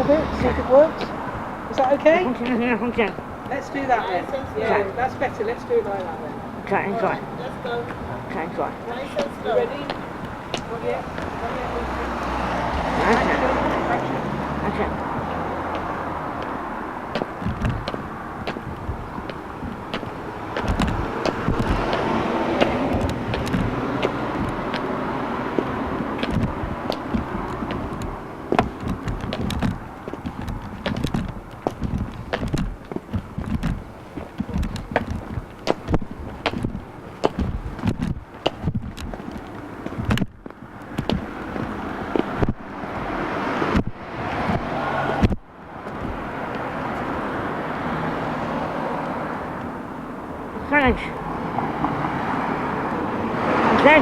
little bit, see if it works. Is that okay? Okay. Let's do that then. Yeah, that's better. Let's do it like that then. Okay, enjoy. Let's go. Okay, enjoy. Nice and You slow. ready? Not yet. Okay. Action. Okay. Finish. Okay.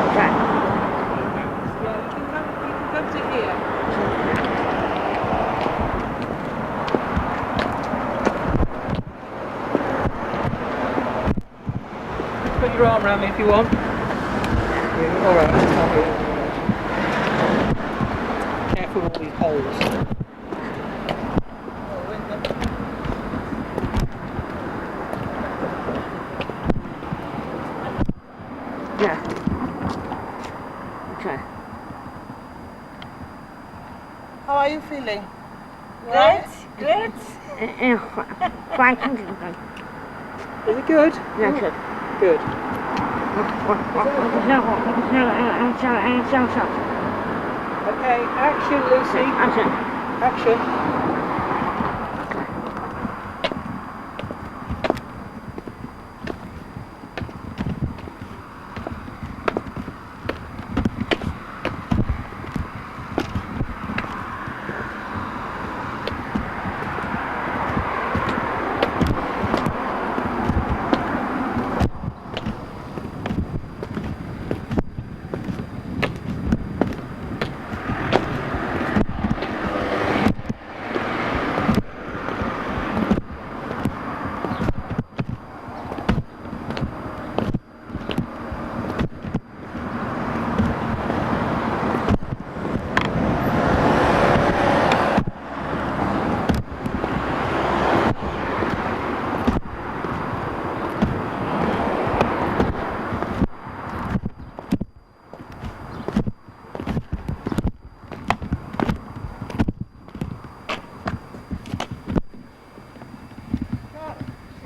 Okay. Yeah, you can come to here. Put your arm around me if you want. Alright, that's fine. Careful with all these holes. Yeah. Okay. How are you feeling? Great? Great? Fine. Is it good? Yeah, good. Good. Okay, action, Lucy. Action. Action.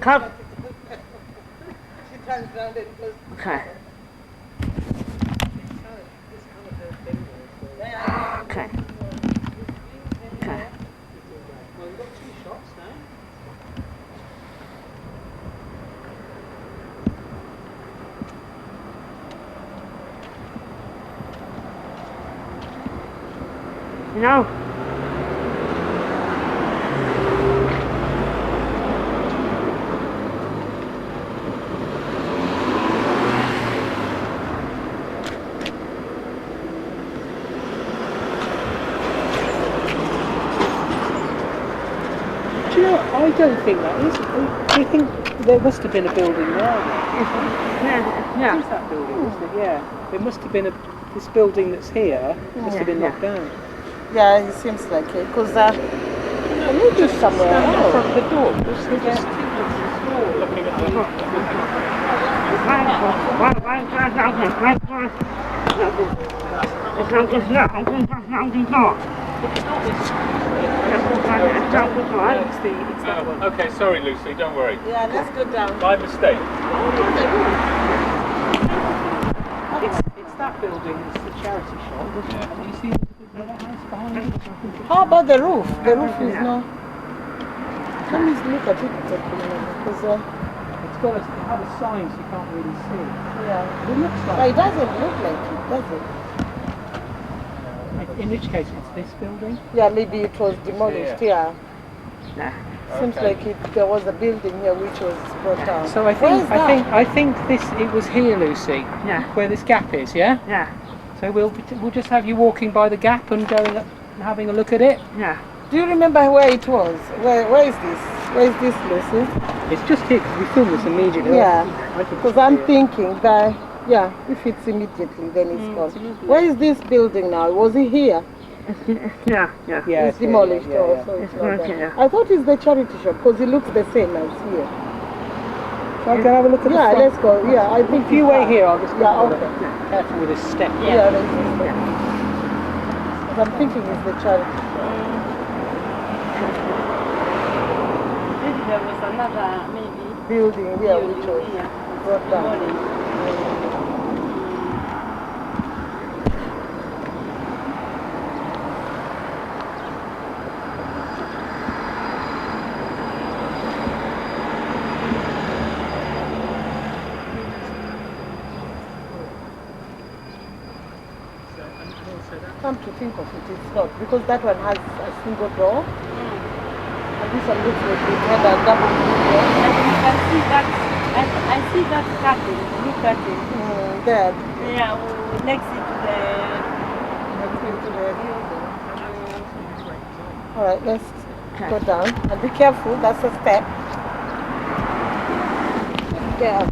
Cut. She turns around and goes, Okay. Okay. Okay. Well, we've got 2 shots now. No. Do you know, I don't think that is. Do you think there must have been a building there? Yeah. There's that building, isn't it? Yeah. There must have been this building that's here must have been knocked down. yeah, it seems like it. Because maybe somewhere Stand in else. front of the door. Just looking at it's that one. Okay, sorry Lucy, don't worry. Yeah, let's go down. My mistake. It's that building, it's the charity shop. And you see the house behind it? How about the roof? The roof is no. Let me look at it because It's got it had a sign so you can't really see. yeah, It looks but like it doesn't look like it, does it? in which case it's this building. Yeah, maybe it was demolished. Yeah, Nah. seems Okay. like there was a building here which was brought down. So I Where is think that? I think it was here, Lucy, Yeah. where this gap is, yeah? Yeah. So we'll just have you walking by the gap and going up and having a look at it. Yeah. Do you remember where it was? Where is this? Where is this, Lucy? It's just here because we filmed this immediately. Yeah, I think because I'm thinking that Yeah, if it's immediately, then it's gone. immediate. Where is this building now? Was it here? Yeah. Yeah, It's demolished. yeah, Oh, yeah. so it's It's not not there. here. I thought it's the charity shop because it looks the same as here. Shall I go and have a look at the Yeah, front? let's go. Yeah, I think If you it's wait that. here, I'll just Yeah, go okay. careful with this step. Yeah, there's this thing. 'Cause I'm thinking it's the charity shop. Maybe there was another, maybe. Building, yeah, which was Yeah. brought down. Come to think of it, it's not, because that one has a single door, and this one looks like it had a double door. And you can see that, I see that curtain, blue curtain. There. Yeah, next to the All right, let's go down and be careful. That's a step. Yeah.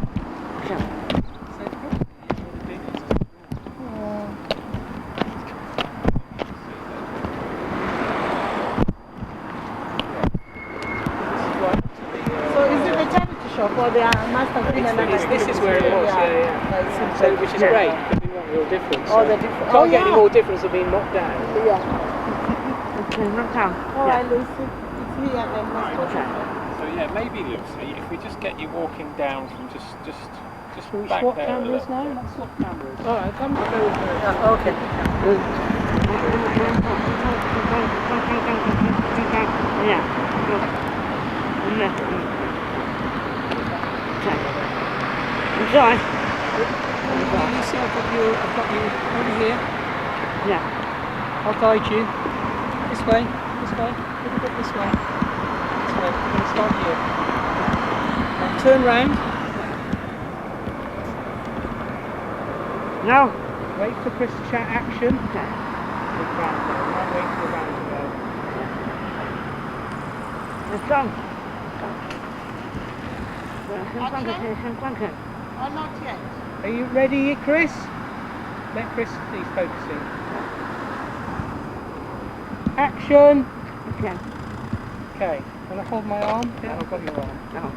So is it the charity shop or the must have been another? This is where it was, yeah. It seems So, like which is it. great, because we want real difference. Oh, so the difference. Can't get any more difference of being knocked down. Yeah. not down. All right, Lucy. It's here and let's go. So yeah, maybe Lucy, if we just get you walking down from just Shall we back swap there a cameras little. now? Let's swap cameras. All right, come go with her. Yeah, okay. Yeah. Enjoy. You see, I've got you over here. Yeah. I'll guide you. This way, a little bit this way. This way, I'm going to start here. Now turn round. No. Wait for Chris to shout action. Okay. Look round there. Might wait for the round to go. It's done. Oh, not yet. Are you ready, Chris? Let Chris, he's focusing. Action! Okay. Okay, can I hold my arm? Yeah, I've got your arm. No.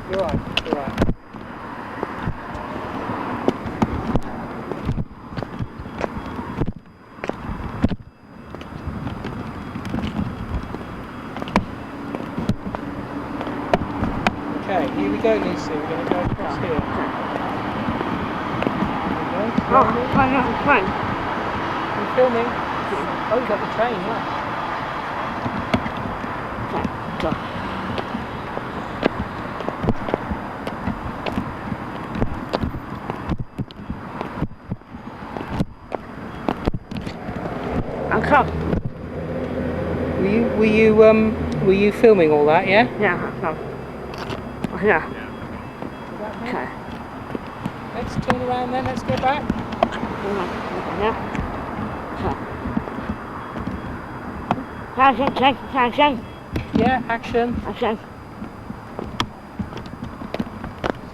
You're right, you're right. Okay, here we go, Lucy. We're going to go across here. Oh, fine, no, fine. I'm filming. Oh, you got the train, yeah. Okay, go. I'll come. Were you filming all that, yeah? Yeah, I'll come. Oh, yeah. Okay. Let's turn around then, let's go back. Yeah. Okay. Action. Yeah, action. Action.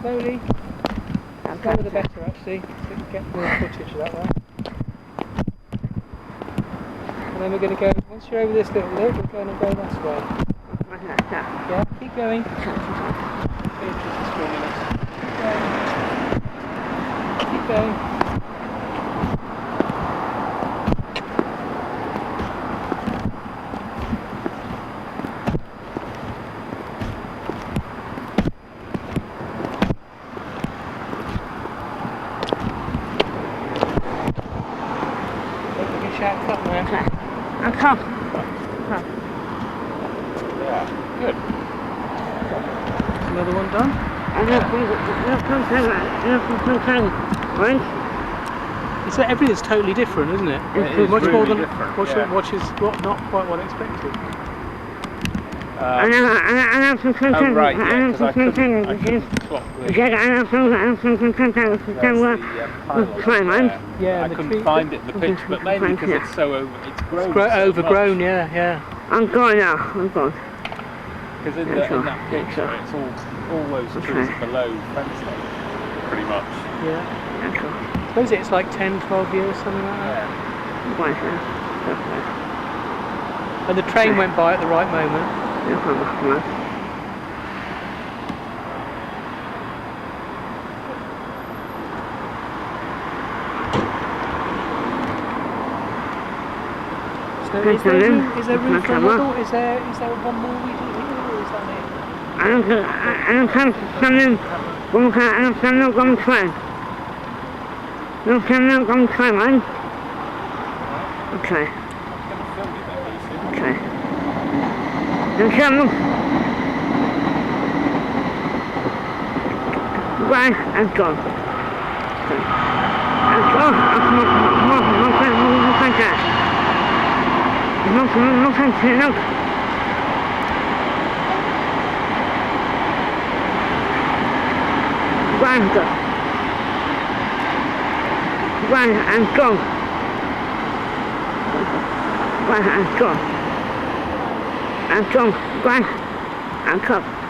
Slowly. Okay. Slower the better actually, so we can get more footage of that way. And then we're going to go, once you're over this little lip, we're going to go this way. Yeah, keep going. Beatrice is filming us. Keep going. Shout cut now. Okay. I'll come. Yeah, good. Another one done. Right? It's everything's totally different, isn't it? It is much more really than different, what, yeah. what is what not quite what I expected. Oh right, yeah, because I couldn't clock the pylon there. Yeah, I the couldn't tree- find it in the picture, but mainly because it's so it's grown. Overgrown, yeah. I'm going now. I'm going. Because in that picture, it's all those trees below fencing, pretty much. Yeah. suppose it's like 10, 12 years, something like that. Right here. Okay. And the train went by at the right moment. So is there room for another? Is there one more we do here, or is that it? I don't have something. I don't come try. No, come try, man. Okay. Okay. No, come. Right, and go. Okay. And go. No, One go. One and go. One and go. And go. One and go.